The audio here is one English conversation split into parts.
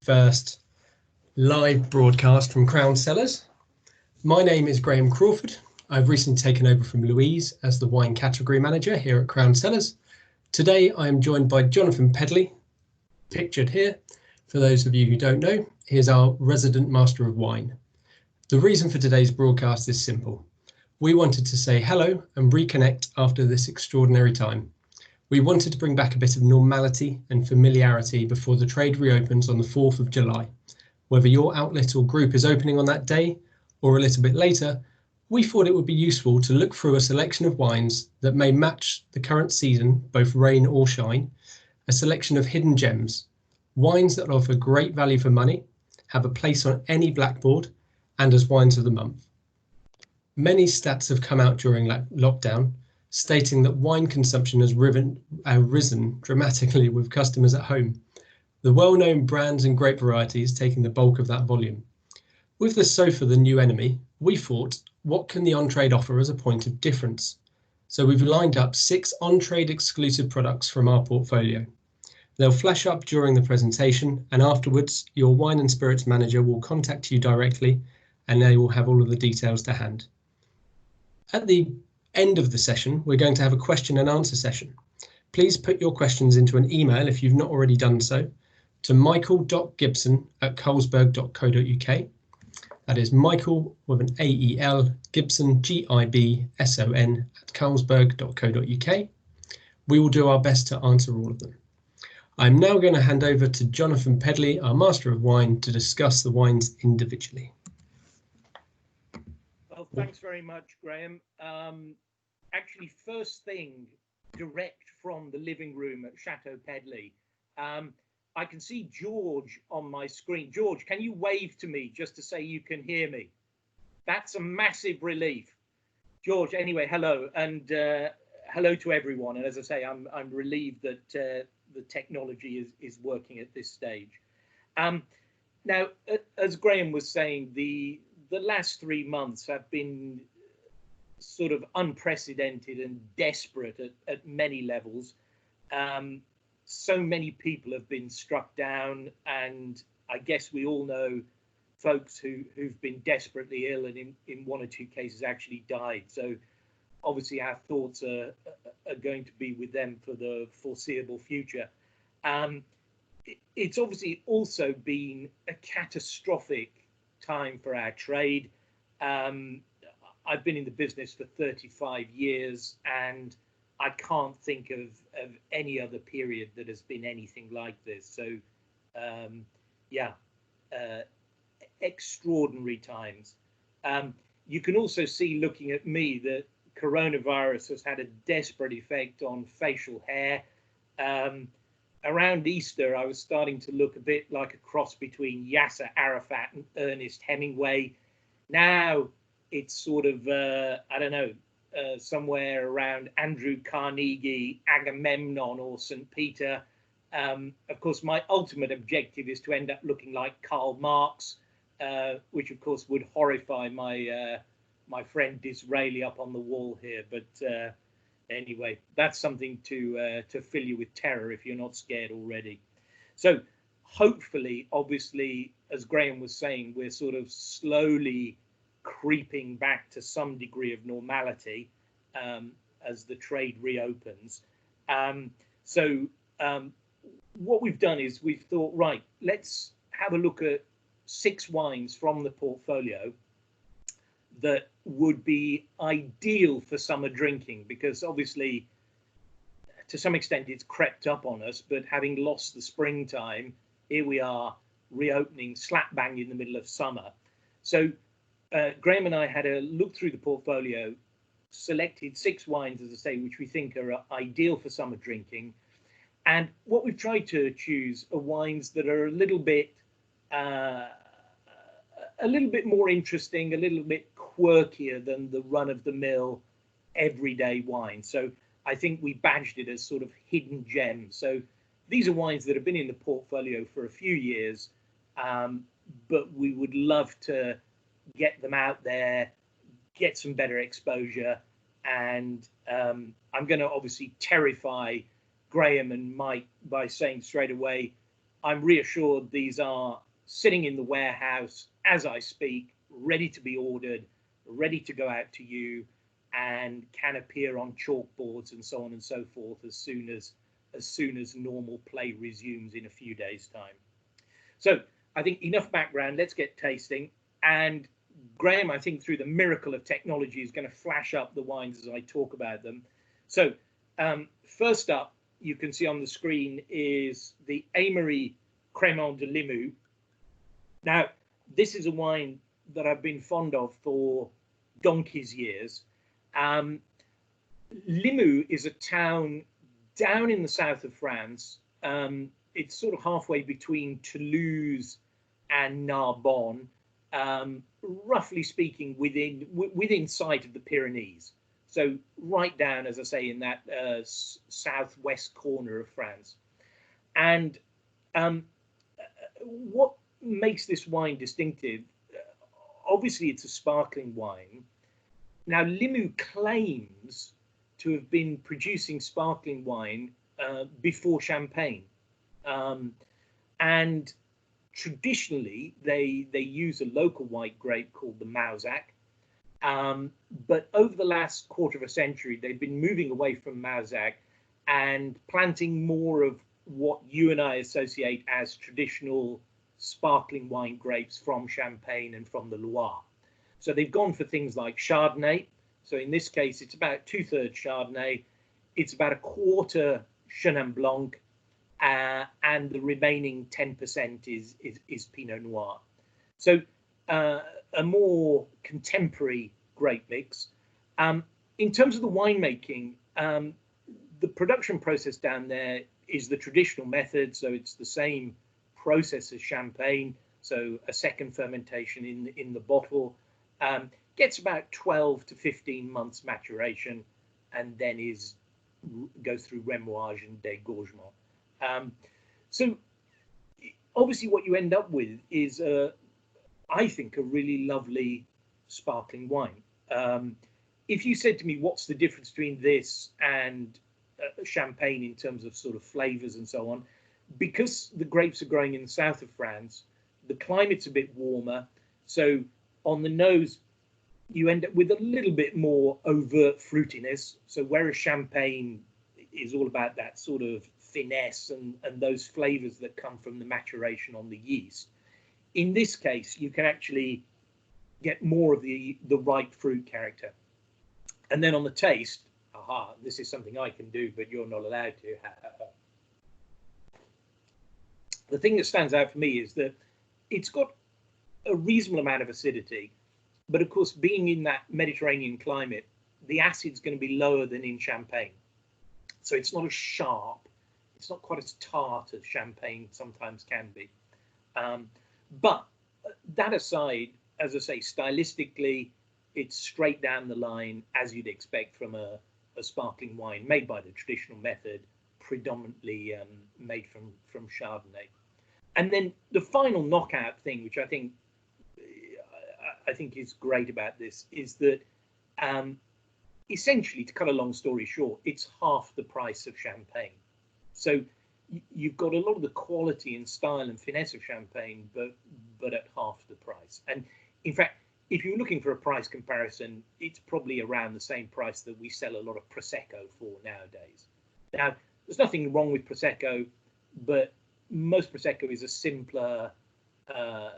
first live broadcast from Crown Cellars. My name is Graham Crawford. I've recently taken over from Louise as the wine category manager here at Crown Cellars. Today I am joined by Jonathan Pedley, pictured here. For those of you who don't know, he is our resident master of wine. The reason for today's broadcast is simple. We wanted to say hello and reconnect after this extraordinary time. We wanted to bring back a bit of normality and familiarity before the trade reopens on the 4th of July. Whether your outlet or group is opening on that day or a little bit later, we thought it would be useful to look through a selection of wines that may match the current season, both rain or shine, a selection of hidden gems, wines that offer great value for money, have a place on any blackboard, and as wines of the month. Many stats have come out during lockdown, stating that wine consumption has risen dramatically with customers at home. The well-known brands and grape varieties taking the bulk of that volume. With the sofa the new enemy, we thought, what can the on-trade offer as a point of difference? So we've lined up 6 on-trade exclusive products from our portfolio. They'll flash up during the presentation, and afterwards your wine and spirits manager will contact you directly and they will have all of the details to hand. At the end of the session, we're going to have a question and answer session. Please put your questions into an email if you've not already done so to michael.gibson@carlsberg.co.uk. That is Michael with an AEL, Gibson, GIBSON @carlsberg.co.uk. We will do our best to answer all of them. I'm now going to hand over to Jonathan Pedley, our Master of Wine, to discuss the wines individually. Well, thanks very much, Graham. Actually, first thing, direct from the living room at Chateau Pedley. I can see George on my screen. George, can you wave to me just to say you can hear me? That's a massive relief. George, anyway, hello, and hello to everyone. And as I say, I'm relieved that the technology is working at this stage. Now, as Graham was saying, the last 3 months have been sort of unprecedented and desperate at many levels. So many people have been struck down, and I guess we all know folks who've been desperately ill and in 1 or 2 cases actually died. So obviously our thoughts are going to be with them for the foreseeable future. It's obviously also been a catastrophic time for our trade. I've been in the business for 35 years and I can't think of any other period that has been anything like this. So extraordinary times. You can also see, looking at me, that coronavirus has had a desperate effect on facial hair. Around Easter, I was starting to look a bit like a cross between Yasser Arafat and Ernest Hemingway. Now it's sort of, I don't know, somewhere around Andrew Carnegie, Agamemnon, or St. Peter. Of course, my ultimate objective is to end up looking like Karl Marx, which of course would horrify my friend Disraeli up on the wall here. But anyway, that's something to fill you with terror if you're not scared already. So hopefully, obviously, as Graham was saying, we're sort of slowly creeping back to some degree of normality as the trade reopens. What we've done is we've thought, right, let's have a look at 6 wines from the portfolio that would be ideal for summer drinking, because obviously to some extent it's crept up on us, but having lost the springtime, here we are reopening slap bang in the middle of summer. So Graham and I had a look through the portfolio, selected 6 wines, as I say, which we think are ideal for summer drinking. And what we've tried to choose are wines that are a little bit more interesting, a little bit quirkier than the run-of-the-mill everyday wine. So I think we badged it as sort of hidden gems. So these are wines that have been in the portfolio for a few years, but we would love to get them out there, get some better exposure. And I'm going to obviously terrify Graham and Mike by saying straight away, I'm reassured these are sitting in the warehouse as I speak, ready to be ordered, ready to go out to you, and can appear on chalkboards and so on and so forth as soon as normal play resumes in a few days' time. So I think enough background. Let's get tasting. And Graham, I think through the miracle of technology, is going to flash up the wines as I talk about them. So first up, you can see on the screen is the Aimery Crémant de Limoux. Now, this is a wine that I've been fond of for donkey's years. Limoux is a town down in the south of France. It's sort of halfway between Toulouse and Narbonne, roughly speaking, within sight of the Pyrenees. So right down, as I say, in that southwest corner of France. And what makes this wine distinctive? Obviously, it's a sparkling wine. Now, Limoux claims to have been producing sparkling wine before Champagne. And traditionally, they use a local white grape called the Mauzac. But over the last quarter of a century, they've been moving away from Mauzac and planting more of what you and I associate as traditional sparkling wine grapes from Champagne and from the Loire. So they've gone for things like Chardonnay. So in this case, it's about 2/3 Chardonnay. It's about 1/4 Chenin Blanc, and the remaining 10% is Pinot Noir. So a more contemporary grape mix. In terms of the winemaking, the production process down there is the traditional method. So it's the same process as Champagne. So a second fermentation in the bottle. Gets about 12 to 15 months maturation, and then goes through remoage and dégorgement. So obviously what you end up with is, I think, a really lovely sparkling wine. If you said to me, what's the difference between this and Champagne in terms of sort of flavors and so on, because the grapes are growing in the south of France, the climate's a bit warmer. So on the nose, you end up with a little bit more overt fruitiness. So whereas Champagne is all about that sort of finesse and those flavors that come from the maturation on the yeast, in this case, you can actually get more of the ripe fruit character. And then on the taste, this is something I can do, but you're not allowed to. The thing that stands out for me is that it's got a reasonable amount of acidity, but of course, being in that Mediterranean climate, the acid's going to be lower than in Champagne. So it's not as sharp. It's not quite as tart as Champagne sometimes can be. But that aside, as I say, stylistically, it's straight down the line, as you'd expect from a sparkling wine made by the traditional method, predominantly made from Chardonnay. And then the final knockout thing, which I think is great about this, is that essentially, to cut a long story short, it's half the price of Champagne. So you've got a lot of the quality and style and finesse of Champagne, but at half the price. And in fact, if you're looking for a price comparison, it's probably around the same price that we sell a lot of Prosecco for nowadays. Now, there's nothing wrong with Prosecco, but most Prosecco is a simpler, how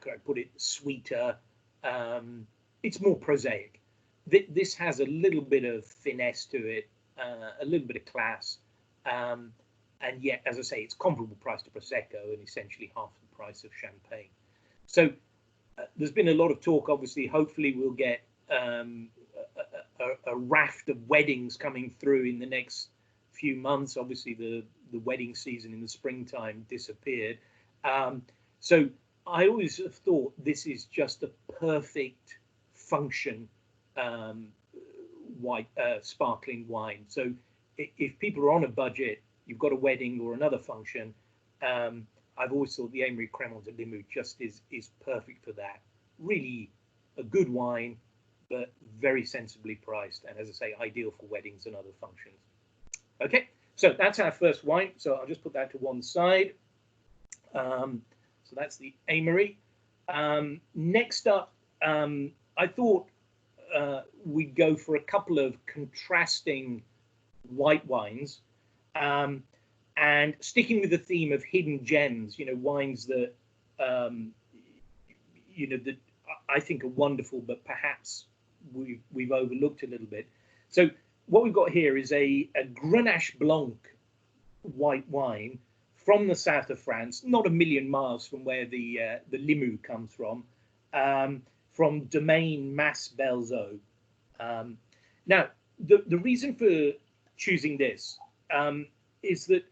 could I put it, sweeter. It's more prosaic. This has a little bit of finesse to it, a little bit of class, and yet, as I say, it's comparable price to Prosecco and essentially half the price of Champagne. So there's been a lot of talk. Obviously, hopefully we'll get a raft of weddings coming through in the next few months. Obviously, the wedding season in the springtime disappeared. So I always have thought this is just a perfect function sparkling wine. So if people are on a budget, you've got a wedding or another function, I've always thought the Aimery Crémant de Limoux just is perfect for that. Really a good wine, but very sensibly priced, and as I say, ideal for weddings and other functions. Okay, So that's our first wine. So I'll just put that to one side. So that's the Amory. Next up, I thought we'd go for a couple of contrasting white wines, and sticking with the theme of hidden gems, wines that, that I think are wonderful, but perhaps we've overlooked a little bit. So what we've got here is a Grenache Blanc white wine from the south of France, not a million miles from where the Limoux comes from Domaine Mas Belzeau. Now, the reason for choosing this is that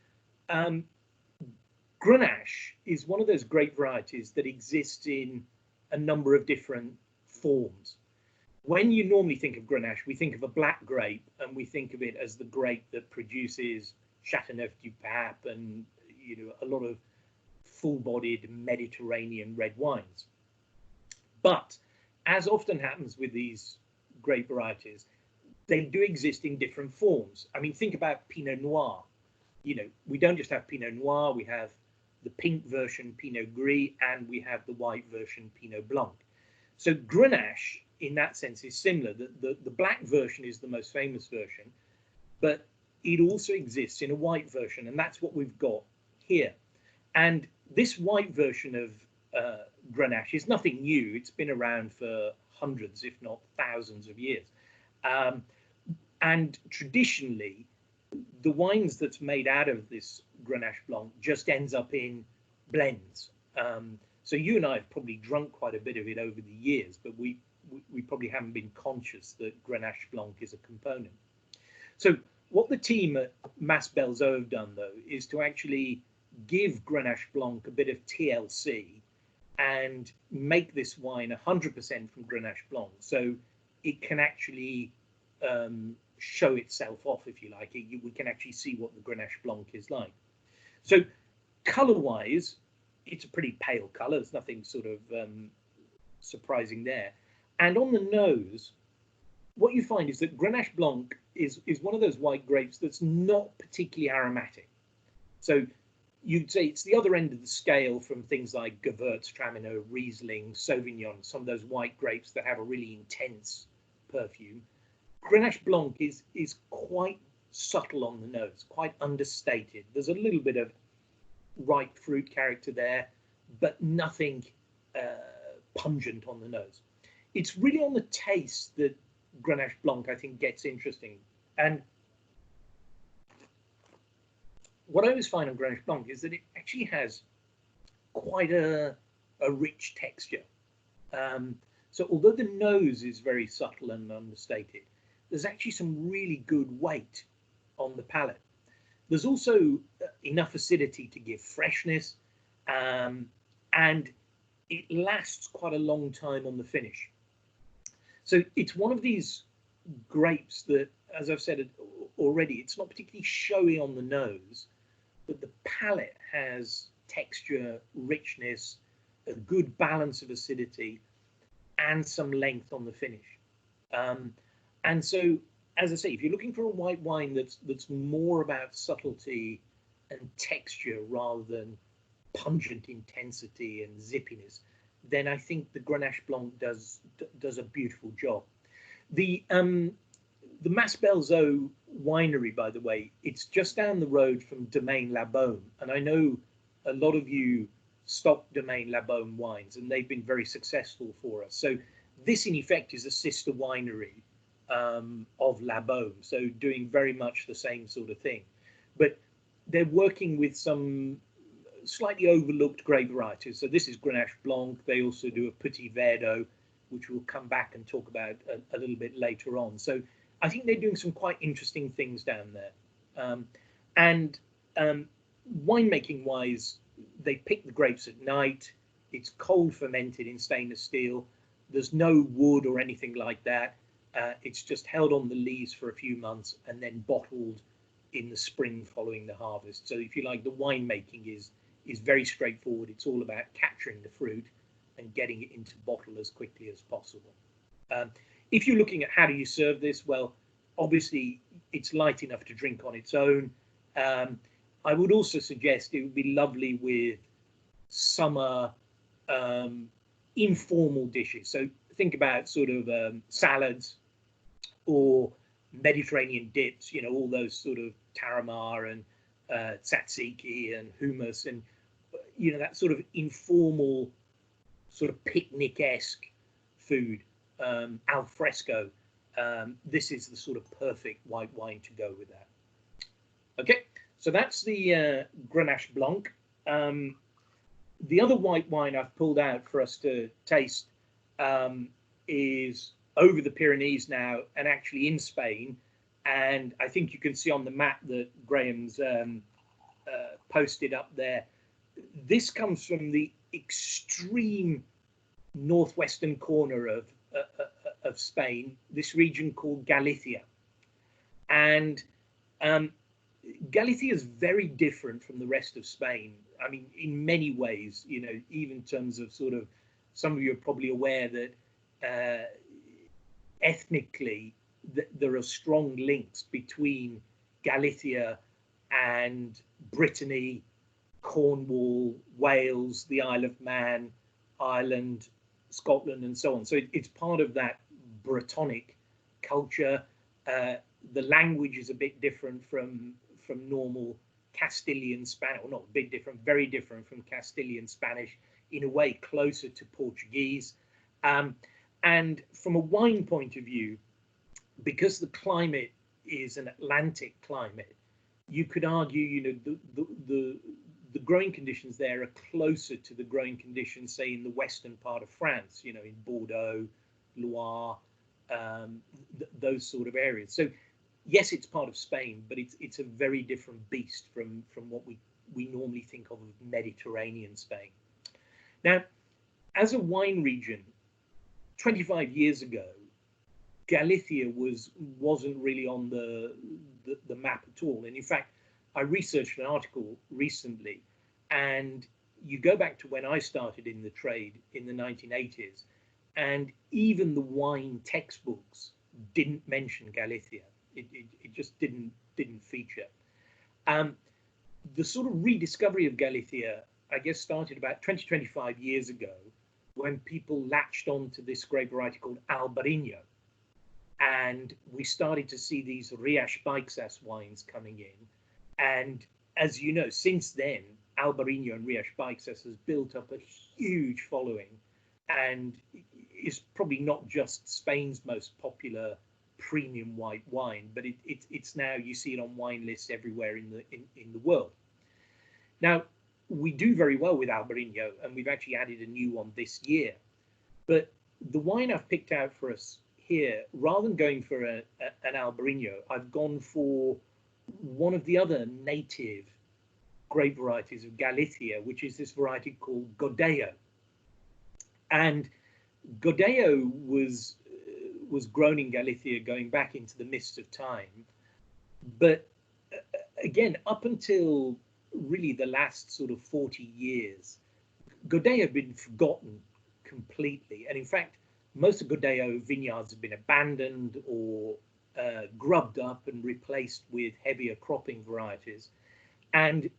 Grenache is one of those grape varieties that exists in a number of different forms. When you normally think of Grenache, we think of a black grape, and we think of it as the grape that produces Chateauneuf du Pape and a lot of full-bodied Mediterranean red wines. But as often happens with these grape varieties, they do exist in different forms. I mean, think about Pinot Noir. We don't just have Pinot Noir, we have the pink version Pinot Gris, and we have the white version Pinot Blanc. So Grenache, in that sense, is similar. The black version is the most famous version, but it also exists in a white version, and that's what we've got here. And this white version of Grenache is nothing new. It's been around for hundreds, if not thousands of years. And traditionally, the wines that's made out of this Grenache Blanc just ends up in blends. So you and I have probably drunk quite a bit of it over the years, but we probably haven't been conscious that Grenache Blanc is a component. So what the team at Mas Belzeau have done, though, is to actually give Grenache Blanc a bit of TLC and make this wine 100% from Grenache Blanc, so it can actually show itself off, if you like. We can actually see what the Grenache Blanc is like. So colour-wise, it's a pretty pale colour. There's nothing sort of surprising there. And on the nose, what you find is that Grenache Blanc is one of those white grapes that's not particularly aromatic. So you'd say it's the other end of the scale from things like Gewürztraminer, Riesling, Sauvignon, some of those white grapes that have a really intense perfume. Grenache Blanc is quite subtle on the nose, quite understated. There's a little bit of ripe fruit character there, but nothing pungent on the nose. It's really on the taste that Grenache Blanc, I think, gets interesting. And what I always find on Grenache Blanc is that it actually has quite a rich texture. So although the nose is very subtle and understated, there's actually some really good weight on the palate. There's also enough acidity to give freshness, and it lasts quite a long time on the finish. So it's one of these grapes that, as I've said already, it's not particularly showy on the nose, but the palate has texture, richness, a good balance of acidity, and some length on the finish. And so, as I say, if you're looking for a white wine that's more about subtlety and texture rather than pungent intensity and zippiness, then I think the Grenache Blanc does a beautiful job. The Mas Belzeau winery, by the way, it's just down the road from Domaine La Beaume, and I know a lot of you stock Domaine La Beaume wines, and they've been very successful for us. So this, in effect, is a sister winery of La Beaume, so doing very much the same sort of thing. But they're working with some slightly overlooked grape varieties. So this is Grenache Blanc. They also do a Petit Verdot, which we'll come back and talk about a little bit later on. So I think they're doing some quite interesting things down there. And winemaking wise, they pick the grapes at night. It's cold fermented in stainless steel. There's no wood or anything like that. It's just held on the lees for a few months and then bottled in the spring following the harvest. So if you like, the winemaking is very straightforward. It's all about capturing the fruit and getting it into bottle as quickly as possible. If you're looking at how do you serve this, well, obviously it's light enough to drink on its own. I would also suggest it would be lovely with summer informal dishes. So think about sort of salads or Mediterranean dips, you know, all those sort of tarama and tzatziki and hummus, and you know, that sort of informal, sort of picnic-esque food, al fresco. This is the sort of perfect white wine to go with that. Okay, so that's the Grenache Blanc. The other white wine I've pulled out for us to taste is over the Pyrenees now, and actually in Spain. And I think you can see on the map that Graham's posted up there. This comes from the extreme northwestern corner of Spain, this region called Galicia. And Galicia is very different from the rest of Spain. I mean, in many ways, you know, even in terms of sort of, some of you are probably aware that ethnically, there are strong links between Galicia and Brittany, Cornwall, Wales, the Isle of Man, Ireland, Scotland, and so on. So it's part of that Brittonic culture. The language is a bit different from normal Castilian Spanish, or not a bit different, very different from Castilian Spanish, in a way closer to Portuguese. And from a wine point of view, because the climate is an Atlantic climate, you could argue, you know, the growing conditions there are closer to the growing conditions, say, in the western part of France, you know, in Bordeaux, Loire, those sort of areas. So yes, it's part of Spain, but it's a very different beast from what we normally think of as Mediterranean Spain. Now, as a wine region, 25 years ago, Galicia wasn't really on the map at all. And in fact, I researched an article recently, and you go back to when I started in the trade in the 1980s, and even the wine textbooks didn't mention Galicia. It just didn't feature. The sort of rediscovery of Galicia, I guess, started about 25 years ago, when people latched onto this grape variety called Albarino. And we started to see these Riach Baixas wines coming in. And as you know, since then, Albarino and Riach Baixas has built up a huge following, and is probably not just Spain's most popular premium white wine, but it's now, you see it on wine lists everywhere in the world. Now, we do very well with Albarino, and we've actually added a new one this year. But the wine I've picked out for us here, rather than going for an Albarino, I've gone for one of the other native grape varieties of Galicia, which is this variety called Godello. And Godello was grown in Galicia going back into the mists of time. But again, up until really the last sort of 40 years, Godello had been forgotten completely. And in fact, most of Godello vineyards have been abandoned or grubbed up and replaced with heavier cropping varieties. And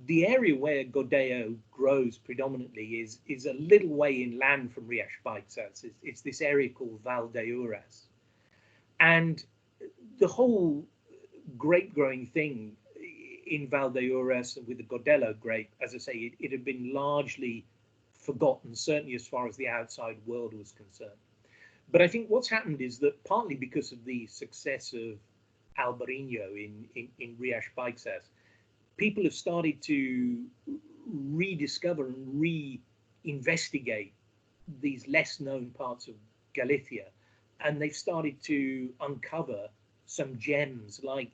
the area where Godello grows predominantly is a little way inland from Riach Baixas. It's this area called Valdeorras. And the whole grape growing thing in Valdeorras and with the Godello grape, as I say, it had been largely forgotten, certainly as far as the outside world was concerned. But I think what's happened is that partly because of the success of Albarino in Riach Baixas, people have started to rediscover and re-investigate these less known parts of Galicia, and they've started to uncover some gems like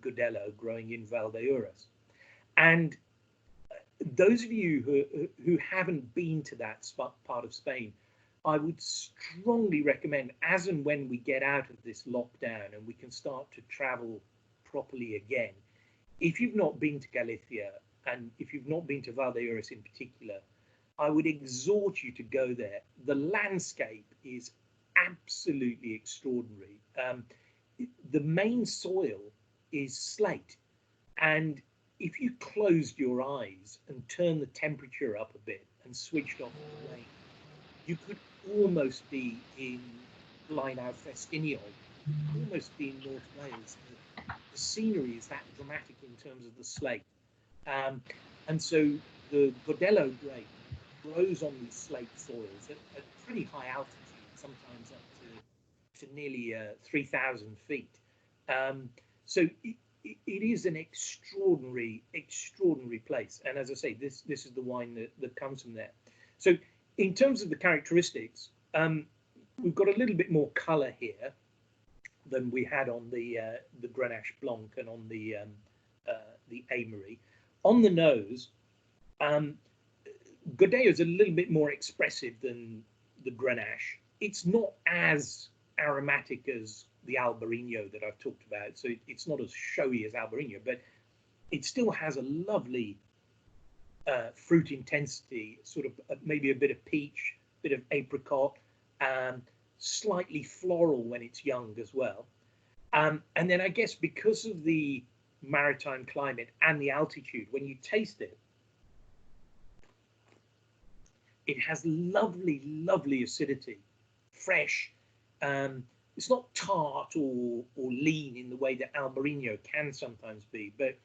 Godello growing in Valdeorras. And those of you who haven't been to that part of Spain, I would strongly recommend, as and when we get out of this lockdown and we can start to travel properly again, if you've not been to Galicia, and if you've not been to Valdeorras in particular, I would exhort you to go there. The landscape is absolutely extraordinary. The main soil is slate, And if you closed your eyes and turned the temperature up a bit and switched off the rain, you could almost be in Blaenau Festiniog, almost be in North Wales. The scenery is that dramatic in terms of the slate. And so the Godello grape grows on these slate soils at pretty high altitude, sometimes up to nearly 3,000 feet. So it is an extraordinary place. And as I say, this is the wine that comes from there. So in terms of the characteristics, we've got a little bit more colour here than we had on the Grenache Blanc and on the Aimery. On the nose, Godello is a little bit more expressive than the Grenache. It's not as aromatic as the Albarino that I've talked about, so it's not as showy as Albarino, but it still has a lovely fruit intensity, sort of maybe a bit of peach, bit of apricot, slightly floral when it's young as well. And then I guess because of the maritime climate and the altitude, when you taste it, it has lovely acidity, fresh. It's not tart or lean in the way that Albarino can sometimes be, but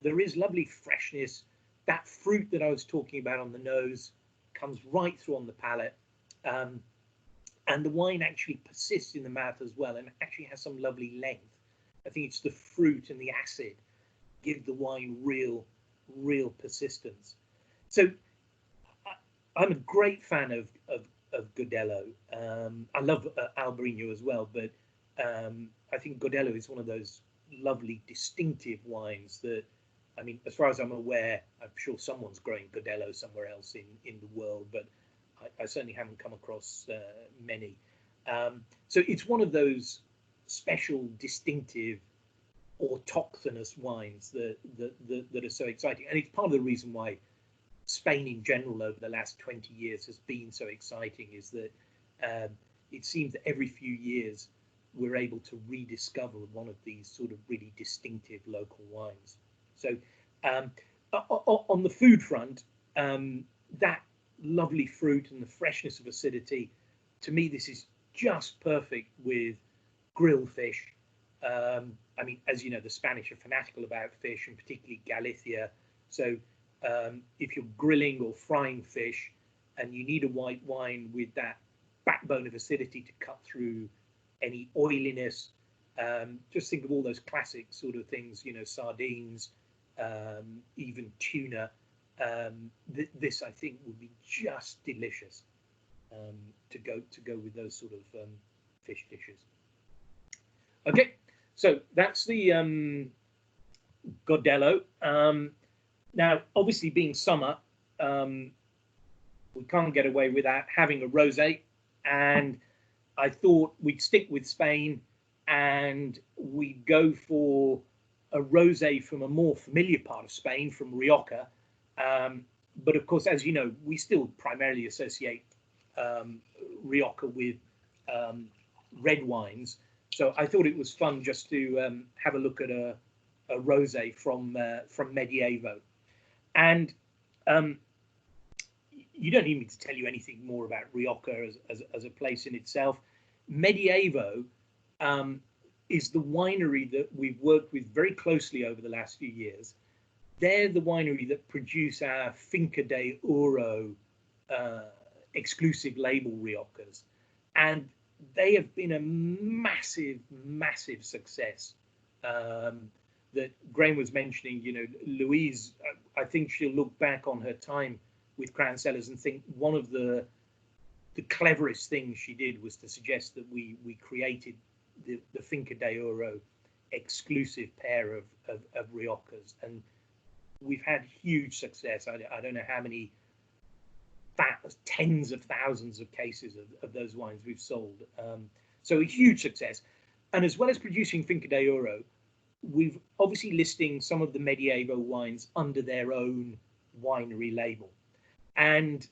there is lovely freshness. That fruit that I was talking about on the nose comes right through on the palate. And the wine actually persists in the mouth as well, and actually has some lovely length. I think it's the fruit and the acid give the wine real persistence. So I'm a great fan of Godello. I love Albarino as well, but I think Godello is one of those lovely distinctive wines that, I mean, as far as I'm aware, I'm sure someone's growing Godello somewhere else in the world, but I certainly haven't come across many. So it's one of those special, distinctive, autochthonous wines that are so exciting. And it's part of the reason why Spain in general over the last 20 years has been so exciting, is that it seems that every few years we're able to rediscover one of these sort of really distinctive local wines. So on the food front, that lovely fruit and the freshness of acidity, to me this is just perfect with grilled fish. I mean, as you know, the Spanish are fanatical about fish, and particularly Galicia. So if you're grilling or frying fish and you need a white wine with that backbone of acidity to cut through any oiliness, just think of all those classic sort of things, you know, sardines, even tuna. This I think would be just delicious to go with those sort of fish dishes. Okay, so that's the Godello. Now, obviously, being summer, we can't get away without having a rosé, and I thought we'd stick with Spain and we'd go for a rosé from a more familiar part of Spain, from Rioja. But of course, as you know, we still primarily associate Rioja with red wines. So I thought it was fun just to have a look at a rosé from Medievo. And you don't need me to tell you anything more about Rioja as a place in itself. Medievo is the winery that we've worked with very closely over the last few years. They're the winery that produce our Finca de Oro exclusive label Riojas. And they have been a massive success. That Graham was mentioning, you know, Louise, I think she'll look back on her time with Crown Cellars and think one of the cleverest things she did was to suggest that we created the Finca de Oro exclusive pair of Riojas, and we've had huge success. I don't know how many tens of thousands of cases of those wines we've sold. So a huge success. And as well as producing Finca de Oro, we've obviously listing some of the Medievo wines under their own winery label. And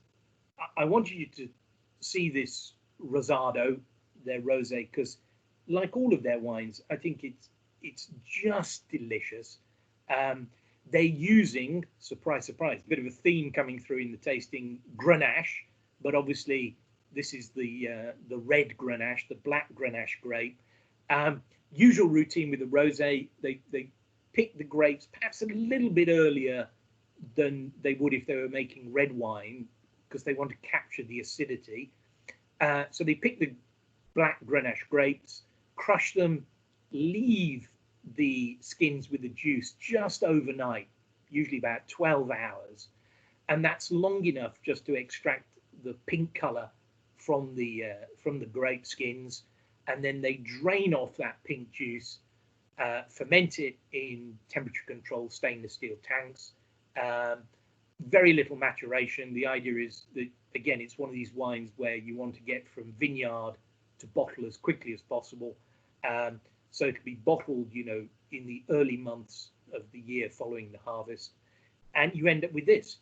I want you to see this Rosado, their rosé, because like all of their wines, I think it's just delicious. They're using, surprise, surprise, a bit of a theme coming through in the tasting, Grenache, but obviously this is the red Grenache, the black Grenache grape. Usual routine with the rosé, they pick the grapes perhaps a little bit earlier than they would if they were making red wine, because they want to capture the acidity. So they pick the black Grenache grapes, crush them, leave the skins with the juice just overnight, usually about 12 hours. And that's long enough just to extract the pink color from the grape skins. And then they drain off that pink juice, ferment it in temperature controlled stainless steel tanks. Very little maturation. The idea is that, again, it's one of these wines where you want to get from vineyard to bottle as quickly as possible. So it can be bottled, you know, in the early months of the year following the harvest. And you end up with this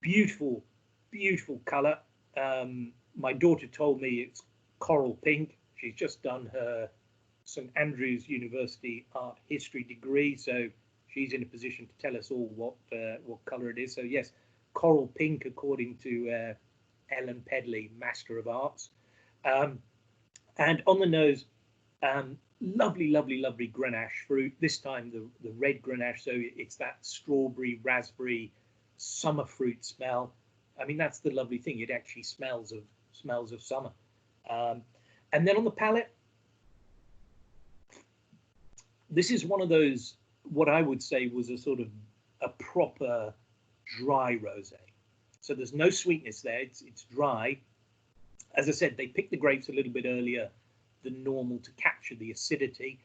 beautiful, beautiful color. My daughter told me it's coral pink. She's just done her St Andrews University art history degree, so she's in a position to tell us all what color it is. So yes, coral pink, according to Ellen Pedley, Master of Arts. And on the nose, lovely, lovely, lovely Grenache fruit. This time the red Grenache, so it's that strawberry, raspberry, summer fruit smell. I mean, that's the lovely thing. It actually smells of summer. And then on the palate, this is one of those, what I would say was a sort of a proper dry rosé. So there's no sweetness there. It's dry. As I said, they pick the grapes a little bit earlier than normal to capture the acidity.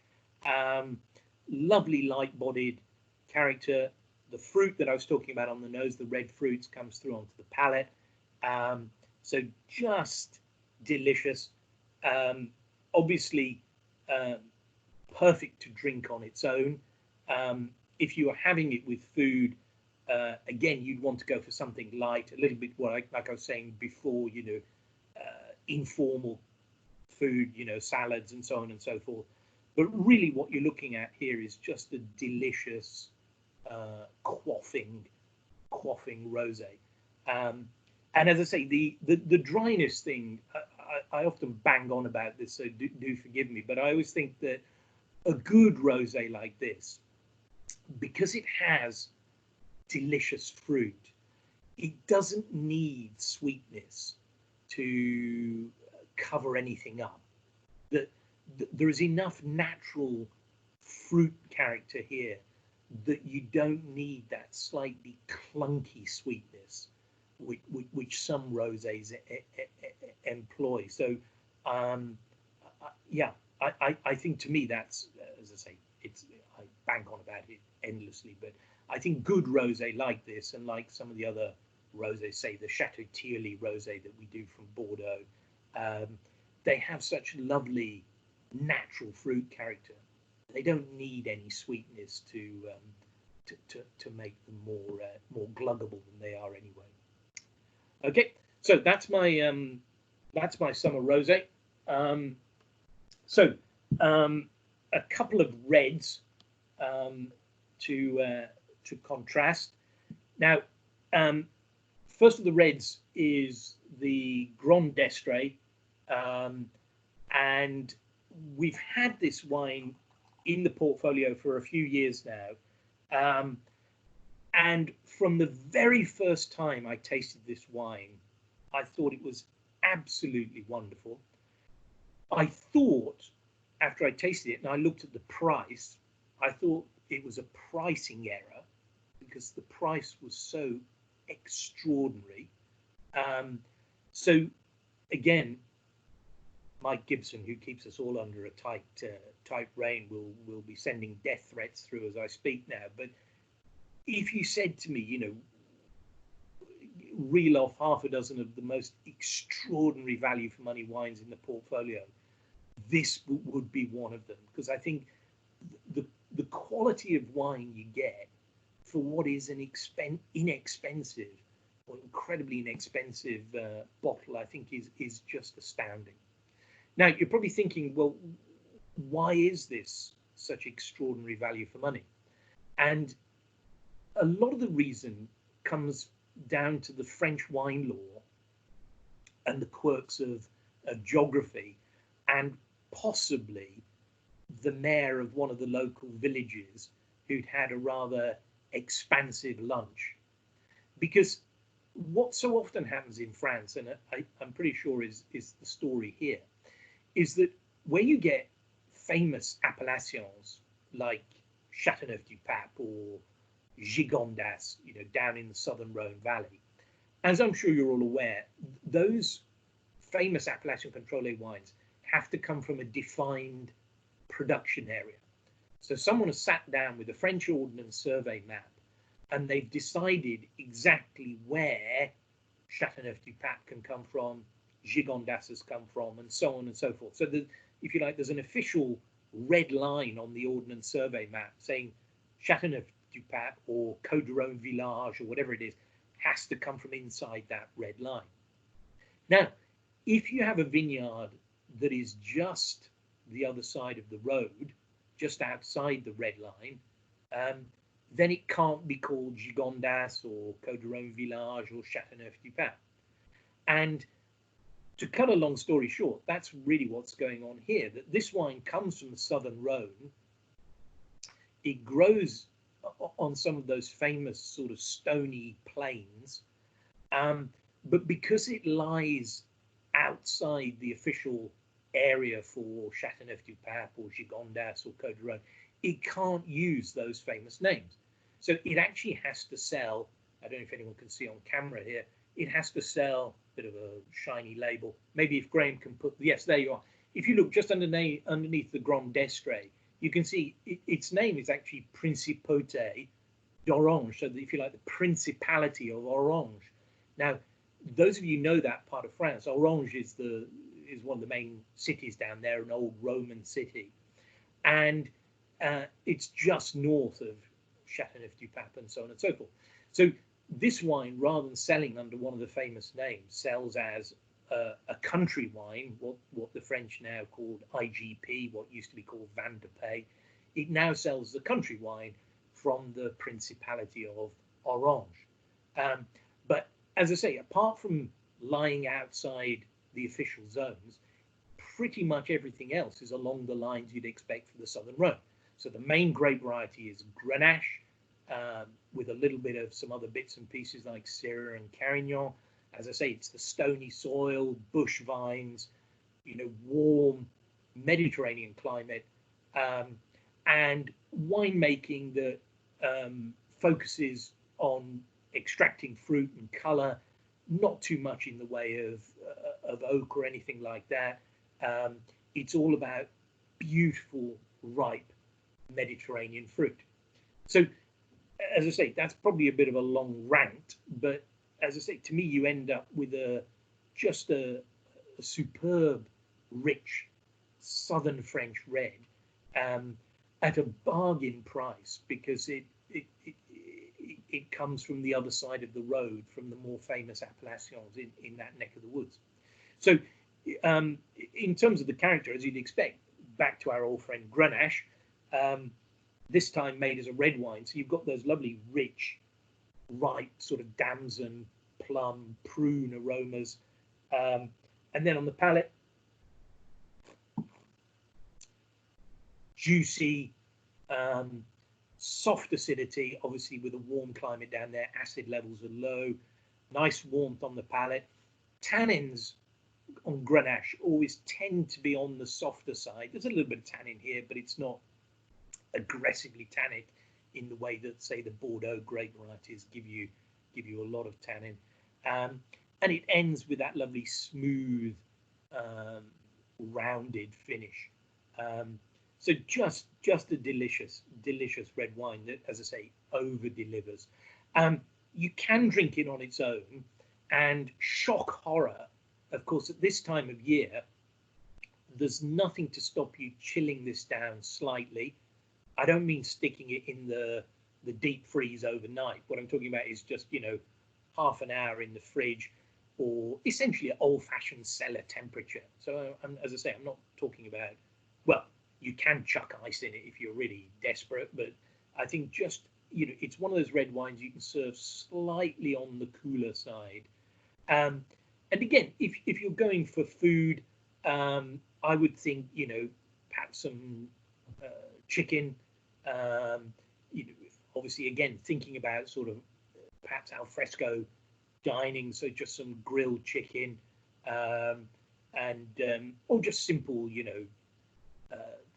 Lovely light-bodied character. The fruit that I was talking about on the nose, the red fruits, comes through onto the palate. So just delicious. Obviously, perfect to drink on its own. If you are having it with food, again, you'd want to go for something light, a little bit like I was saying before, you know, informal food, you know, salads and so on and so forth. But really what you're looking at here is just a delicious quaffing rosé. And as I say, the dryness thing, I often bang on about this, so do forgive me, but I always think that a good rosé like this, because it has delicious fruit, it doesn't need sweetness to cover anything up. There is enough natural fruit character here that you don't need that slightly clunky sweetness which some rosés employ. So yeah, I think to me that's, as I say, I bang on about it endlessly, but I think good rosé like this, and like some of the other rosés, say the Chateau Thierry rosé that we do from Bordeaux, they have such lovely natural fruit character. They don't need any sweetness to make them more gluggable than they are anyway. Okay, so that's my summer rosé. So a couple of reds to contrast. Now, first of the reds is the Grand d'Estrée, and we've had this wine in the portfolio for a few years now. And from the very first time I tasted this wine, I thought it was absolutely wonderful. I thought, after I tasted it and I looked at the price, I thought it was a pricing error because the price was so extraordinary. So again, Mike Gibson, who keeps us all under a tight rein, will be sending death threats through as I speak now. But if you said to me, you know, reel off half a dozen of the most extraordinary value for money wines in the portfolio, this would be one of them, because I think the quality of wine you get for what is an inexpensive or incredibly inexpensive bottle, I think is just astounding. Now, you're probably thinking, well, why is this such extraordinary value for money? And a lot of the reason comes down to the French wine law and the quirks of geography, and possibly the mayor of one of the local villages who'd had a rather expansive lunch. Because what so often happens in France, and I'm pretty sure is the story here, is that where you get famous appellations like Châteauneuf-du-Pape or Gigondas, you know, down in the southern Rhone Valley, as I'm sure you're all aware, those famous appellation contrôlée wines have to come from a defined production area. So someone has sat down with a French Ordnance Survey map and they've decided exactly where Châteauneuf-du-Pape can come from, Gigondas has come from, and so on and so forth. So that, if you like, there's an official red line on the Ordnance Survey map saying Châteauneuf-du-Pape or Côte-du-Rhône Village or whatever it is has to come from inside that red line. Now, if you have a vineyard that is just the other side of the road, just outside the red line, then it can't be called Gigondas or Côte-du-Rhône Village or Châteauneuf-du-Pape. And to cut a long story short, that's really what's going on here, that this wine comes from the southern Rhone. It grows on some of those famous sort of stony plains, but because it lies outside the official area for Châteauneuf-du-Pape or Gigondas or Côte-du-Rhône, it can't use those famous names. So it actually has to sell, I don't know if anyone can see on camera here, it has to sell a bit of a shiny label. Maybe if Graham can put, yes, there you are. If you look just underneath the Grand d'Estrée, you can see its name is actually Principauté d'Orange. So if you like, the Principality of Orange. Now, those of you know that part of France, Orange is one of the main cities down there, an old Roman city. And it's just north of Châteauneuf-du-Pape and so on and so forth. So this wine, rather than selling under one of the famous names, sells as a country wine, what the French now called IGP, what used to be called Vin de Pays. It now sells the country wine from the Principality of Orange. But as I say, apart from lying outside the official zones, pretty much everything else is along the lines you'd expect for the Southern Rhone. So the main grape variety is Grenache, with a little bit of some other bits and pieces like Syrah and Carignan. As I say, it's the stony soil, bush vines, you know, warm Mediterranean climate, and winemaking that focuses on extracting fruit and color, not too much in the way of oak or anything like that. It's all about beautiful, ripe Mediterranean fruit. So, as I say, that's probably a bit of a long rant, but as I say, to me, you end up with just a superb, rich, southern French red at a bargain price, because it comes from the other side of the road, from the more famous appellations in that neck of the woods. So in terms of the character, as you'd expect, back to our old friend Grenache, this time made as a red wine. So you've got those lovely, rich, ripe, sort of damson, plum, prune aromas. And then on the palate, juicy, soft acidity, obviously with a warm climate down there, acid levels are low, nice warmth on the palate. Tannins on Grenache always tend to be on the softer side. There's a little bit of tannin here, but it's not aggressively tannic in the way that, say, the Bordeaux grape varieties give you a lot of tannin. And it ends with that lovely smooth, rounded finish. So just a delicious red wine that, as I say, over delivers. You can drink it on its own, and shock horror, of course, at this time of year, there's nothing to stop you chilling this down slightly. I don't mean sticking it in the deep freeze overnight. What I'm talking about is just, you know, half an hour in the fridge, or essentially at old-fashioned cellar temperature. So, as I say, I'm not talking about, well, you can chuck ice in it if you're really desperate, but I think just you know, it's one of those red wines you can serve slightly on the cooler side. And again, if you're going for food, I would think, you know, perhaps some chicken. You know, obviously, again, thinking about sort of perhaps al fresco dining, so just some grilled chicken, and or just simple, you know,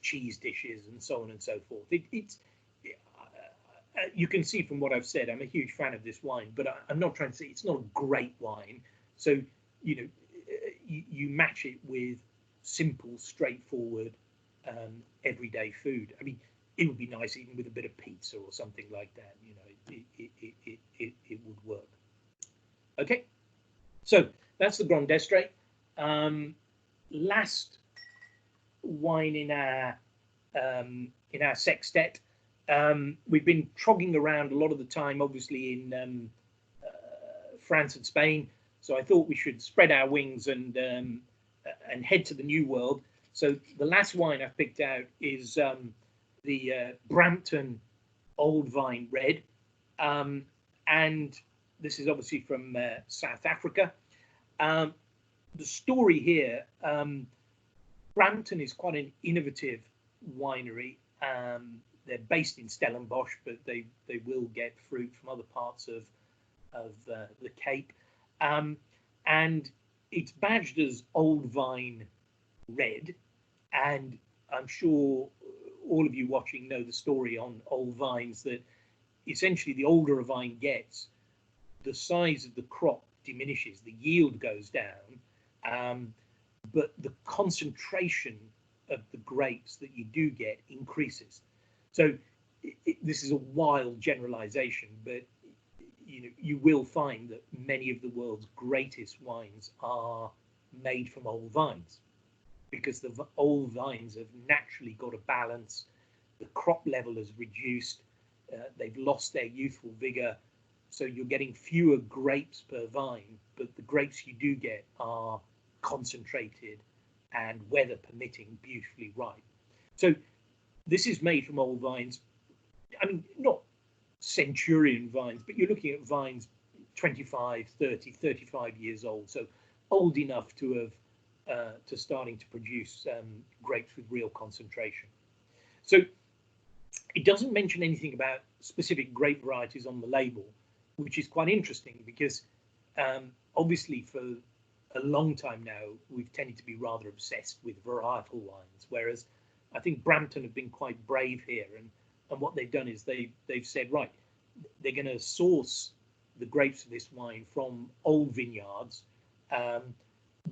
cheese dishes and so on and so forth. It's you can see from what I've said, I'm a huge fan of this wine, but I'm not trying to say it's not a great wine. So, you know, you match it with simple, straightforward, everyday food. I mean, it would be nice even with a bit of pizza or something like that. You know, it would work. Okay, so that's the Grand d'Estrée. Last wine in our sextet. We've been trogging around a lot of the time, obviously in France and Spain. So I thought we should spread our wings and head to the New World. So the last wine I've picked out is the Brampton Old Vine Red, and this is obviously from South Africa. The story here, Brampton is quite an innovative winery. They're based in Stellenbosch, but they will get fruit from other parts of the Cape. And it's badged as Old Vine Red, and I'm sure all of you watching know the story on old vines, that essentially the older a vine gets, the size of the crop diminishes, the yield goes down, but the concentration of the grapes that you do get increases. So this is a wild generalization, but you know, you will find that many of the world's greatest wines are made from old vines, because the old vines have naturally got a balance. The crop level has reduced. They've lost their youthful vigor. So you're getting fewer grapes per vine, but the grapes you do get are concentrated and, weather permitting, beautifully ripe. So this is made from old vines. I mean, not centurion vines, but you're looking at vines 25, 30, 35 years old. So old enough to have to starting to produce grapes with real concentration. So it doesn't mention anything about specific grape varieties on the label, which is quite interesting, because obviously for a long time now we've tended to be rather obsessed with varietal wines, whereas I think Brampton have been quite brave here, and what they've done is they've said, right, they're going to source the grapes of this wine from old vineyards,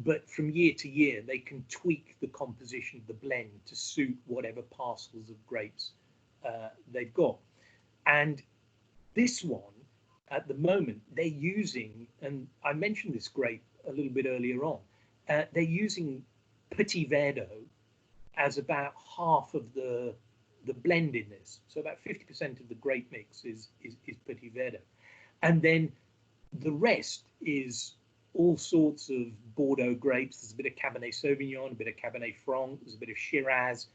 but from year to year they can tweak the composition of the blend to suit whatever parcels of grapes they've got. And this one, at the moment, they're using, and I mentioned this grape a little bit earlier on, they're using Petit Verdot as about half of the blend in this. So about 50% of the grape mix is Petit Verdot. And then the rest is all sorts of Bordeaux grapes. There's a bit of Cabernet Sauvignon, a bit of Cabernet Franc, there's a bit of Shiraz,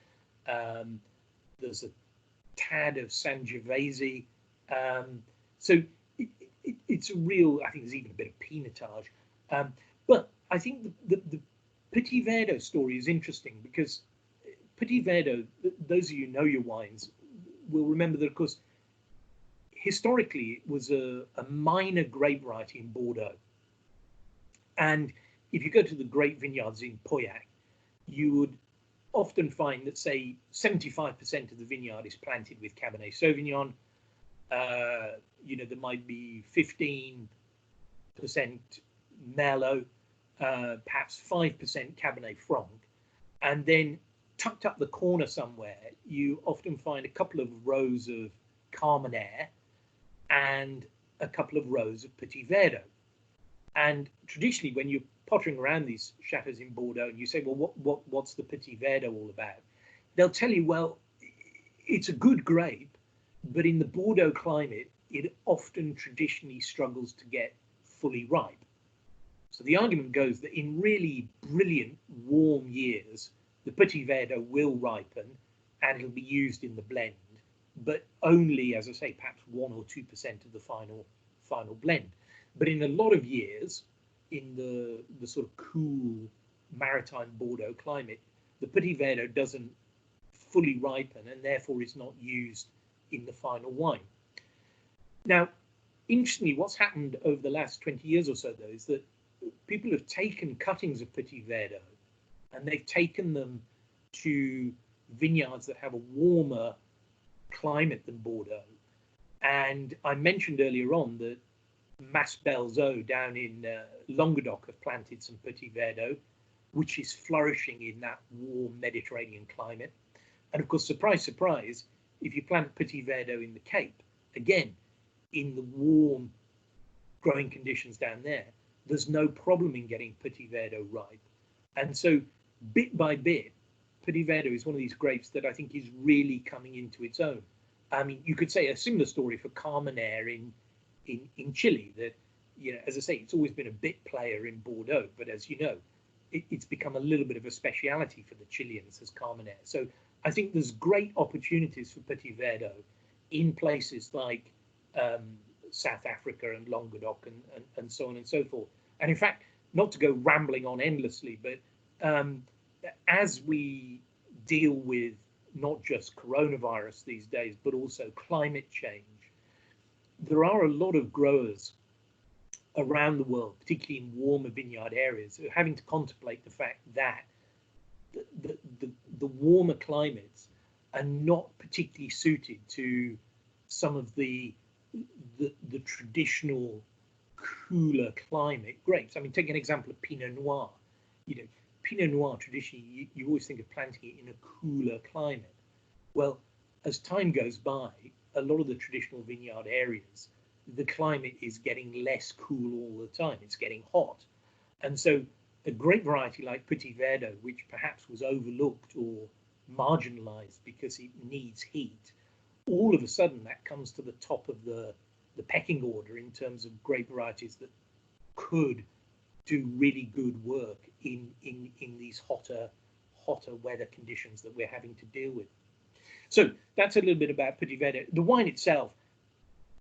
there's a tad of Sangiovese. So it's a real, I think there's even a bit of Pinotage. But I think the Petit Verdot story is interesting, because Petit Verdot, those of you who know your wines will remember that, of course, historically it was a minor grape variety in Bordeaux. And if you go to the grape vineyards in Pauillac, you would often find that, say, 75% of the vineyard is planted with Cabernet Sauvignon. You know, there might be 15% Merlot, perhaps 5% Cabernet Franc, and then tucked up the corner somewhere, you often find a couple of rows of Carmenère and a couple of rows of Petit Verdot. And traditionally, when you're pottering around these chateaux in Bordeaux and you say, well, what's the Petit Verdot all about? They'll tell you, well, it's a good grape, but in the Bordeaux climate, it often traditionally struggles to get fully ripe. So the argument goes that in really brilliant warm years, the Petit Verdot will ripen and it'll be used in the blend. but only, as I say, perhaps 1 or 2% of the final blend. But in a lot of years, in the sort of cool maritime Bordeaux climate, the Petit Verdot doesn't fully ripen and therefore is not used in the final wine. Now, interestingly, what's happened over the last 20 years or so, though, is that people have taken cuttings of Petit Verdot and they've taken them to vineyards that have a warmer climate than Bordeaux. And I mentioned earlier on that Mas Belzeau down in Languedoc have planted some Petit Verdot, which is flourishing in that warm Mediterranean climate. And of course, surprise, surprise, if you plant Petit Verdot in the Cape, again, in the warm growing conditions down there, there's no problem in getting Petit Verdot ripe. And so bit by bit, Petit Verdot is one of these grapes that I think is really coming into its own. I mean, you could say a similar story for Carmenere in Chile, that, you know, as I say, it's always been a bit player in Bordeaux, but as you know, it's become a little bit of a speciality for the Chileans as Carmenere. So I think there's great opportunities for Petit Verdot in places like South Africa and Languedoc and so on and so forth. And in fact, not to go rambling on endlessly, but as we deal with not just coronavirus these days, but also climate change, there are a lot of growers around the world, particularly in warmer vineyard areas, who are having to contemplate the fact that the warmer climates are not particularly suited to some of the traditional cooler climate grapes. I mean, take an example of Pinot Noir. You know, Pinot Noir traditionally, you always think of planting it in a cooler climate. Well, as time goes by, a lot of the traditional vineyard areas, the climate is getting less cool all the time. It's getting hot. And so a great variety like Petit Verdot, which perhaps was overlooked or marginalized because it needs heat, all of a sudden that comes to the top of the pecking order in terms of grape varieties that could do really good work in these hotter weather conditions that we're having to deal with. So that's a little bit about Petit Verdot. The wine itself,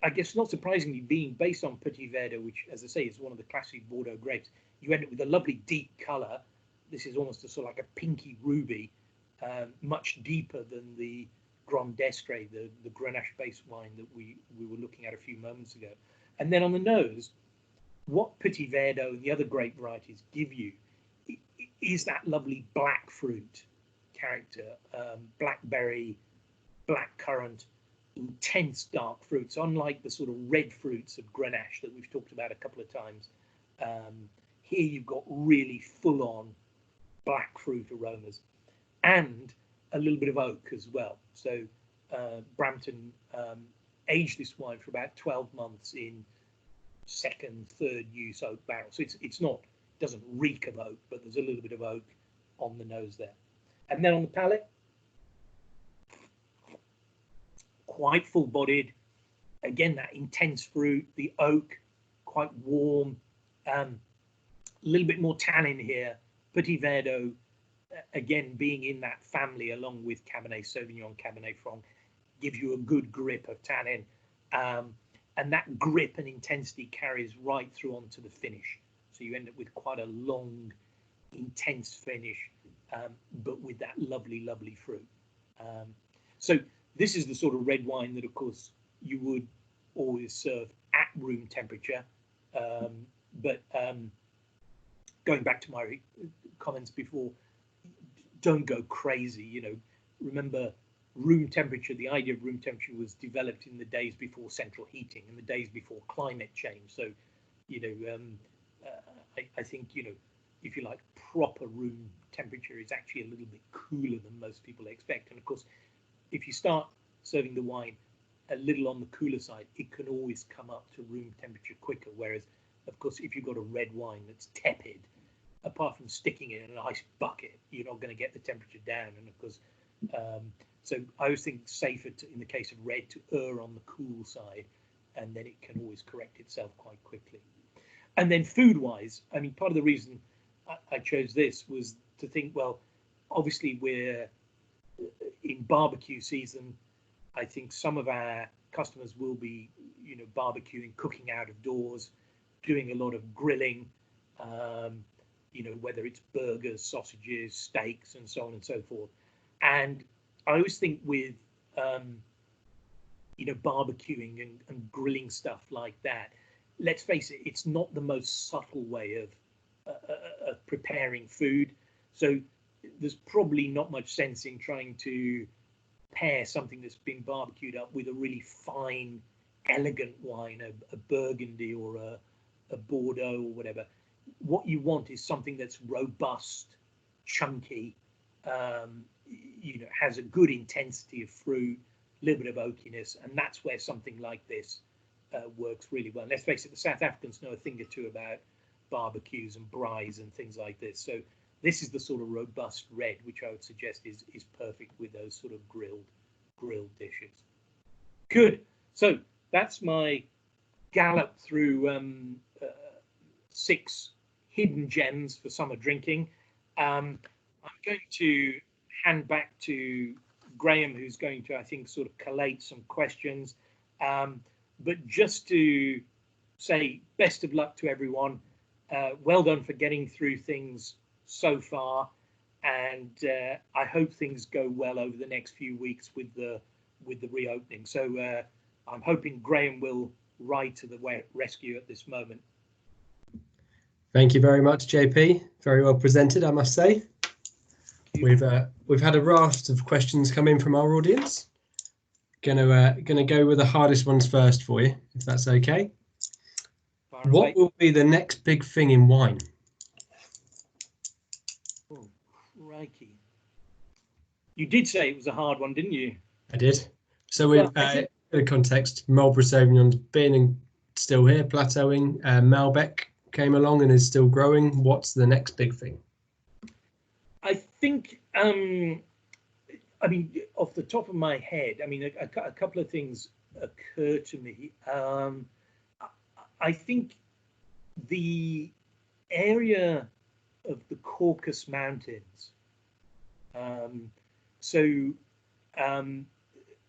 I guess not surprisingly, being based on Petit Verdot, which, as I say, is one of the classic Bordeaux grapes, you end up with a lovely deep color. This is almost a sort of like a pinky ruby, much deeper than the Grand d'Estre, the Grenache-based wine that we were looking at a few moments ago. And then on the nose, what Petit Verdot and the other grape varieties give you is that lovely black fruit character, blackberry, blackcurrant, intense dark fruits, unlike the sort of red fruits of Grenache that we've talked about a couple of times. Here you've got really full-on black fruit aromas and a little bit of oak as well. So Brampton aged this wine for about 12 months in second, third use oak barrels. So it's not, doesn't reek of oak, but there's a little bit of oak on the nose there. And then on the palate, quite full-bodied. Again, that intense fruit, the oak, quite warm. A little bit more tannin here. Petit Verdot, again, being in that family along with Cabernet Sauvignon, Cabernet Franc, gives you a good grip of tannin. And that grip and intensity carries right through onto the finish. So you end up with quite a long, intense finish, but with that lovely, lovely fruit. So this is the sort of red wine that, of course, you would always serve at room temperature. But going back to my comments before, don't go crazy. You know, remember, room temperature, the idea of room temperature was developed in the days before central heating and the days before climate change. So, you know, I think, you know, if you like, proper room temperature is actually a little bit cooler than most people expect. And of course, if you start serving the wine a little on the cooler side, it can always come up to room temperature quicker. Whereas, of course, if you've got a red wine that's tepid, apart from sticking it in an ice bucket, you're not going to get the temperature down. And of course, so I always think it's safer to, in the case of red, to err on the cool side, and then it can always correct itself quite quickly. And then food-wise, I mean, part of the reason I chose this was to think, well, obviously we're in barbecue season. I think some of our customers will be, barbecuing, cooking out of doors, doing a lot of grilling, whether it's burgers, sausages, steaks, and so on and so forth. And I always think with, barbecuing and grilling stuff like that, let's face it, it's not the most subtle way of preparing food. So there's probably not much sense in trying to pair something that's been barbecued up with a really fine, elegant wine, a Burgundy or a Bordeaux or whatever. What you want is something that's robust, chunky, has a good intensity of fruit, a little bit of oakiness, and that's where something like this works really well. And let's face it, the South Africans know a thing or two about barbecues and braais and things like this. So this is the sort of robust red, which I would suggest is perfect with those sort of grilled dishes. Good. So that's my gallop through 6 hidden gems for summer drinking. I'm going to hand back to Graham, who's going to, I think, sort of collate some questions. But just to say best of luck to everyone. Well done for getting through things so far, and I hope things go well over the next few weeks with the reopening. So I'm hoping Graham will ride to the rescue at this moment. Thank you very much, JP. Very well presented, I must say. We've had a raft of questions come in from our audience. Gonna go with the hardest ones first for you, if that's okay. What will be the next big thing in wine? Oh, crikey. You did say it was a hard one, didn't you? I did. So with the context, Marlborough Sauvignon's been and still here, plateauing. Malbec came along and is still growing. What's the next big thing? I think, off the top of my head, a couple of things occur to me. I think the area of the Caucasus Mountains,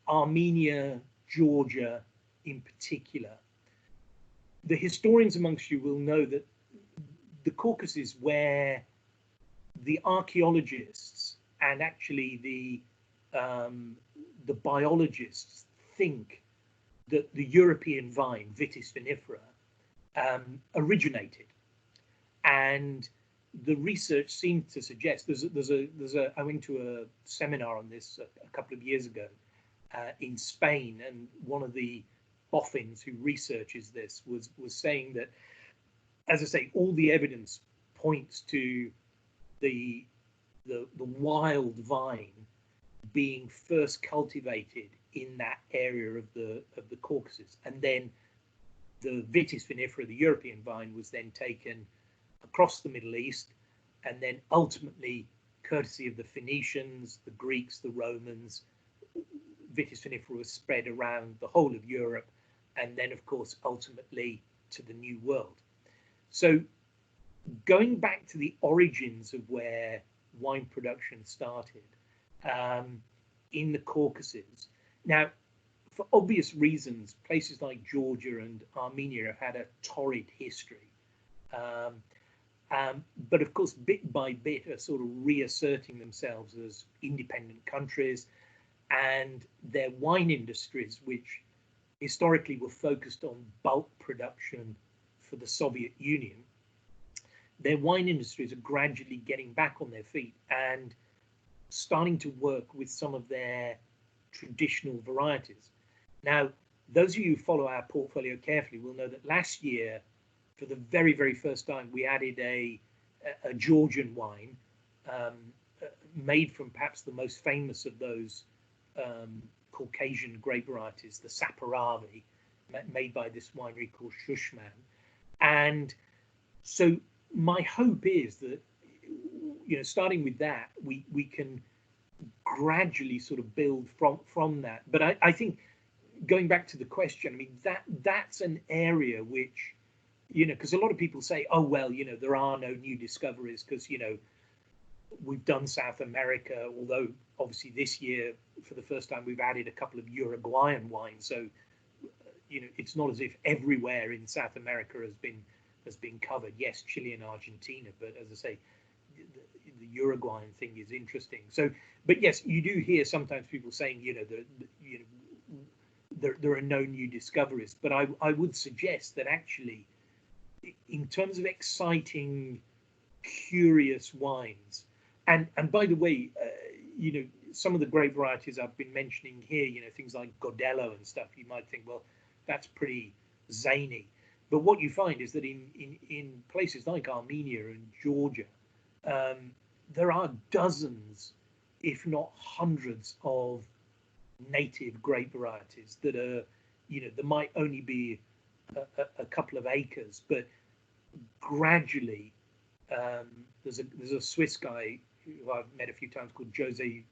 Armenia, Georgia in particular, the historians amongst you will know that the Caucasus is where the archaeologists and actually the biologists think that the European vine, Vitis vinifera, originated, and the research seemed to suggest I went to a seminar on this a couple of years ago in Spain, and one of the boffins who researches this was saying that, as I say, all the evidence points to the wild vine being first cultivated in that area of the Caucasus, and then the Vitis vinifera, the European vine, was then taken across the Middle East, and then ultimately, courtesy of the Phoenicians, the Greeks, the Romans, Vitis vinifera was spread around the whole of Europe, and then, of course, ultimately to the New World. So going back to the origins of where wine production started in the Caucasus. Now, for obvious reasons, places like Georgia and Armenia have had a torrid history. But of course, bit by bit are sort of reasserting themselves as independent countries, and their wine industries, which historically were focused on bulk production for the Soviet Union, their wine industries are gradually getting back on their feet and starting to work with some of their traditional varieties. Now, those of you who follow our portfolio carefully will know that last year, for the very, very first time, we added a Georgian wine made from perhaps the most famous of those Caucasian grape varieties, the Saperavi, made by this winery called Shushman. And so my hope is that, starting with that, we can gradually sort of build from that. But I think, going back to the question, that's an area which, because a lot of people say, oh, well, there are no new discoveries because, we've done South America, although obviously this year for the first time, we've added a couple of Uruguayan wines. So, it's not as if everywhere in South America has been covered. Yes, Chile and Argentina, but as I say, the Uruguayan thing is interesting. So, but yes, you do hear sometimes people saying, there are no new discoveries. But I would suggest that actually, in terms of exciting, curious wines, and by the way, some of the grape varieties I've been mentioning here, things like Godello and stuff, you might think, well, that's pretty zany. But what you find is that in places like Armenia and Georgia, there are dozens, if not hundreds, of native grape varieties that are, there might only be a couple of acres, but gradually, there's a Swiss guy who I've met a few times called Jose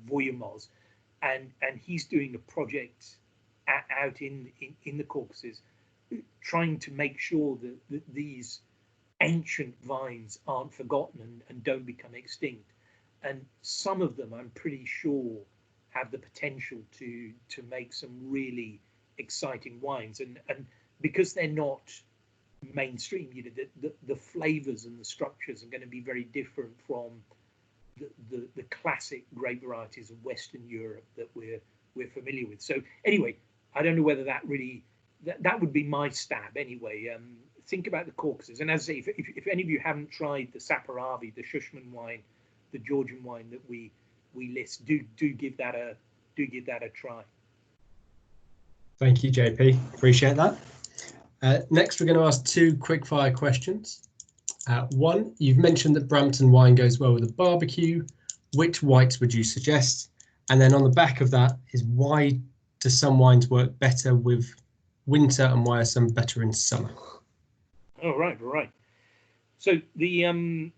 Voyamos, and he's doing a project out in the Caucasus, trying to make sure that these ancient vines aren't forgotten and don't become extinct. And some of them, I'm pretty sure, have the potential to make some really exciting wines. And because they're not mainstream, the flavors and the structures are going to be very different from the classic grape varieties of Western Europe that we're familiar with. So anyway, I don't know whether that really that would be my stab anyway. Think about the Caucasus, and as I say, if any of you haven't tried the Saperavi, the Shushman wine, the Georgian wine that we list, do give that a try. Thank you, JP. Appreciate that. Next, we're going to ask two quick-fire questions. One, you've mentioned that Brampton wine goes well with a barbecue. Which whites would you suggest? And then on the back of that is, why do some wines work better with winter and why are some better in summer? Oh, right. So the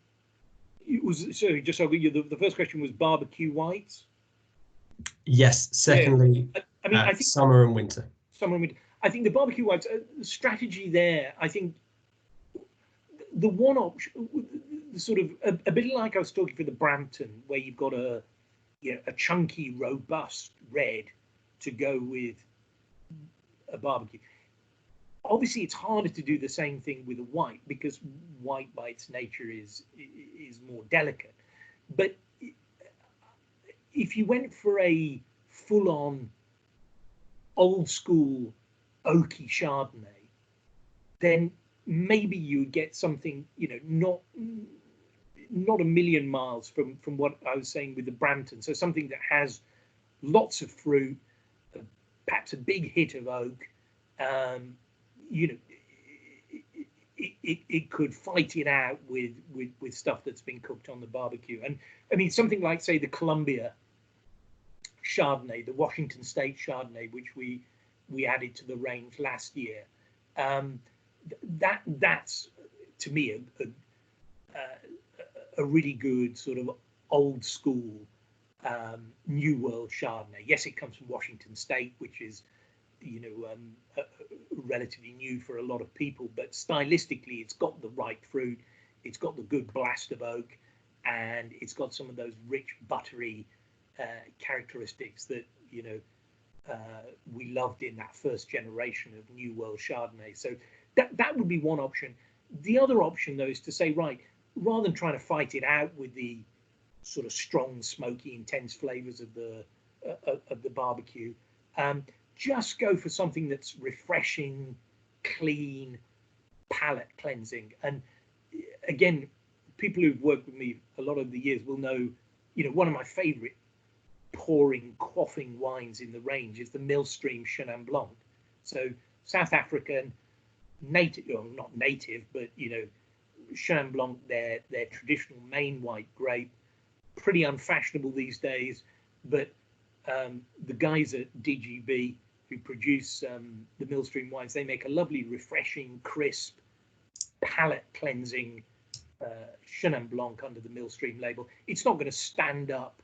the first question was barbecue whites. Yes. Secondly, yeah. I think summer and winter. Summer and winter. I think the barbecue whites strategy there. I think the one option, sort of a bit like I was talking for the Brampton, where you've got a chunky, robust red to go with a barbecue. Obviously, it's harder to do the same thing with a white because white by its nature is more delicate. But if you went for a full-on old school oaky Chardonnay, then maybe you would get something, not a million miles from what I was saying with the Brampton. So something that has lots of fruit, perhaps a big hit of oak. It could fight it out with stuff that's been cooked on the barbecue. And I mean, something like, say, the Columbia Chardonnay, the Washington State Chardonnay, which we added to the range last year. That's to me a really good sort of old school New World Chardonnay. Yes, it comes from Washington State, which is relatively new for a lot of people, but stylistically it's got the right fruit, it's got the good blast of oak, and it's got some of those rich buttery characteristics that we loved in that first generation of New World Chardonnay. So that would be one option. The other option, though, is to say, right, rather than trying to fight it out with the sort of strong, smoky, intense flavors of the barbecue, just go for something that's refreshing, clean, palate cleansing. And again, people who've worked with me a lot of the years will know, one of my favorite pouring, quaffing wines in the range is the Millstream Chenin Blanc. So South African, native, or not native, but Chenin Blanc, their traditional main white grape, pretty unfashionable these days, but the guys at DGB who produce the Millstream wines, they make a lovely, refreshing, crisp, palate cleansing Chenin Blanc under the Millstream label. It's not going to stand up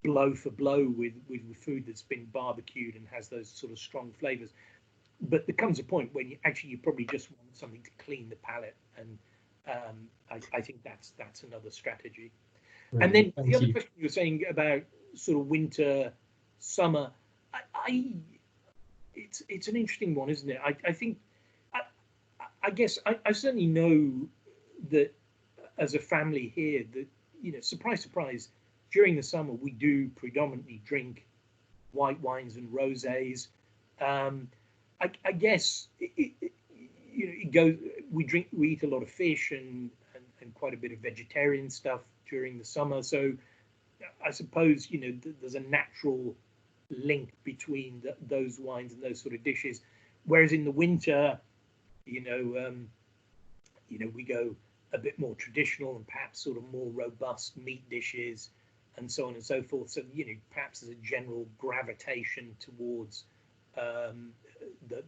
blow for blow with food that's been barbecued and has those sort of strong flavors. But there comes a point when you probably just want something to clean the palate, and I think that's another strategy. Brilliant. And then the other question you were saying about sort of winter summer. It's an interesting one, isn't it? I think, I guess I certainly know that as a family here that, you know, surprise, surprise, during the summer we do predominantly drink white wines and rosés. I guess you know, it goes. We eat a lot of fish and quite a bit of vegetarian stuff during the summer. So I suppose, you know, there's a natural link between those wines and those sort of dishes. Whereas in the winter, you know, we go a bit more traditional and perhaps sort of more robust meat dishes and so on and so forth. So, you know, perhaps there's a general gravitation towards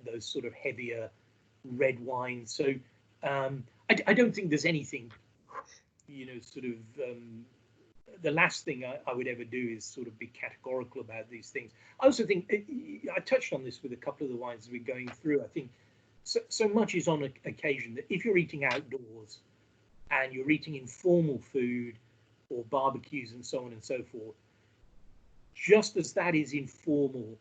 those sort of heavier red wines. So I don't think there's anything, you know, sort of the last thing I would ever do is sort of be categorical about these things. I also think, I touched on this with a couple of the wines we're going through. I think so much is on occasion that if you're eating outdoors and you're eating informal food or barbecues and so on and so forth, just as that is informal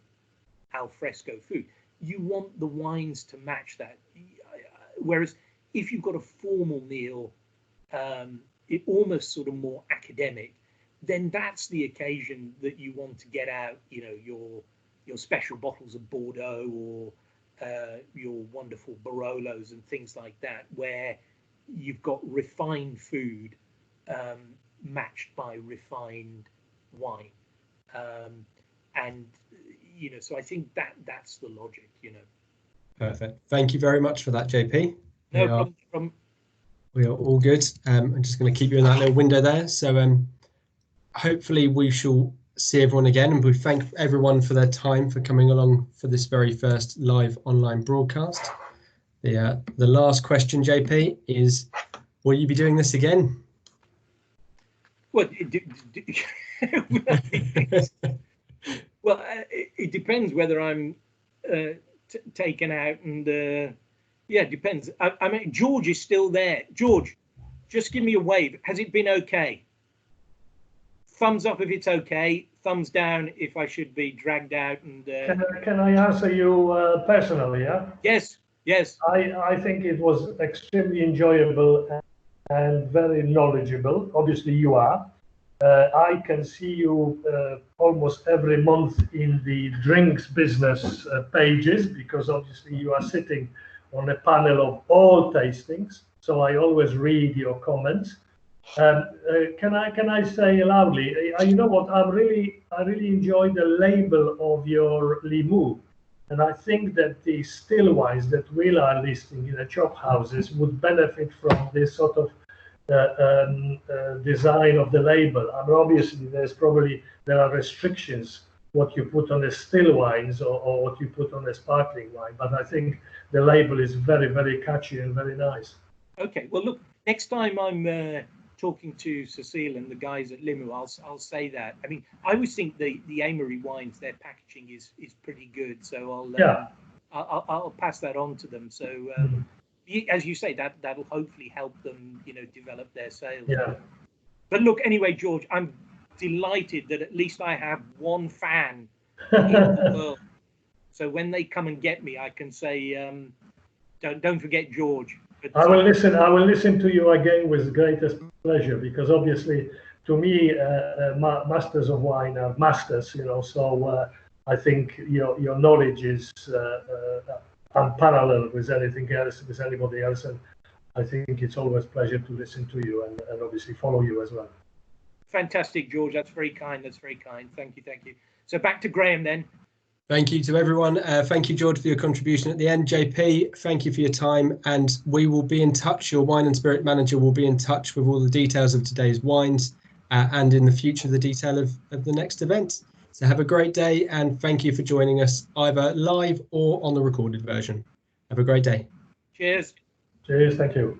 al fresco food, you want the wines to match that. Whereas if you've got a formal meal, it almost sort of more academic, then that's the occasion that you want to get out, you know, your special bottles of Bordeaux or your wonderful Barolos and things like that, where you've got refined food matched by refined wine. And, you know, so I think that's the logic, you know. Perfect. Thank you very much for that, JP. No problem. We are all good. I'm just going to keep you in that little window there. So hopefully we shall see everyone again, and we thank everyone for their time for coming along for this very first live online broadcast. The last question, JP, is will you be doing this again? Well, it depends whether I'm taken out, and yeah, it depends. I mean, George is still there. George, just give me a wave. Has it been okay? Thumbs up if it's okay. Thumbs down if I should be dragged out. And can I answer you personally? Yeah. Yes. Yes. I think it was extremely enjoyable and very knowledgeable. Obviously, you are. I can see you almost every month in the drinks business pages, because obviously you are sitting on a panel of all tastings. So I always read your comments. Can I say loudly? You know what? I really enjoy the label of your Limoux, and I think that the still wines that we are listing in the chop houses would benefit from this sort of design of the label. I mean, obviously, there are restrictions what you put on the still wines or what you put on the sparkling wine, but I think the label is very, very catchy and very nice. Okay, well, look, next time I'm talking to Cecile and the guys at Limoux, I'll say that. I mean, I always think the Amory wines, their packaging is pretty good, so I'll pass that on to them. So as you say, that'll hopefully help them, you know, develop their sales. Yeah. But look, anyway, George, I'm delighted that at least I have one fan in the world. So when they come and get me, I can say, don't forget George. But, I will listen to you again with the greatest pleasure, because obviously, to me, masters of wine are masters, you know. So I think your knowledge is unparalleled with anything else, with anybody else, and I think it's always a pleasure to listen to you and obviously follow you as well. Fantastic, George. That's very kind. That's very kind. Thank you. Thank you. So back to Graham then. Thank you to everyone. Thank you, George, for your contribution at the end. JP, thank you for your time, and we will be in touch. Your wine and spirit manager will be in touch with all the details of today's wines and in the future the detail of the next event. So have a great day, and thank you for joining us either live or on the recorded version. Have a great day. Cheers. Cheers. Thank you.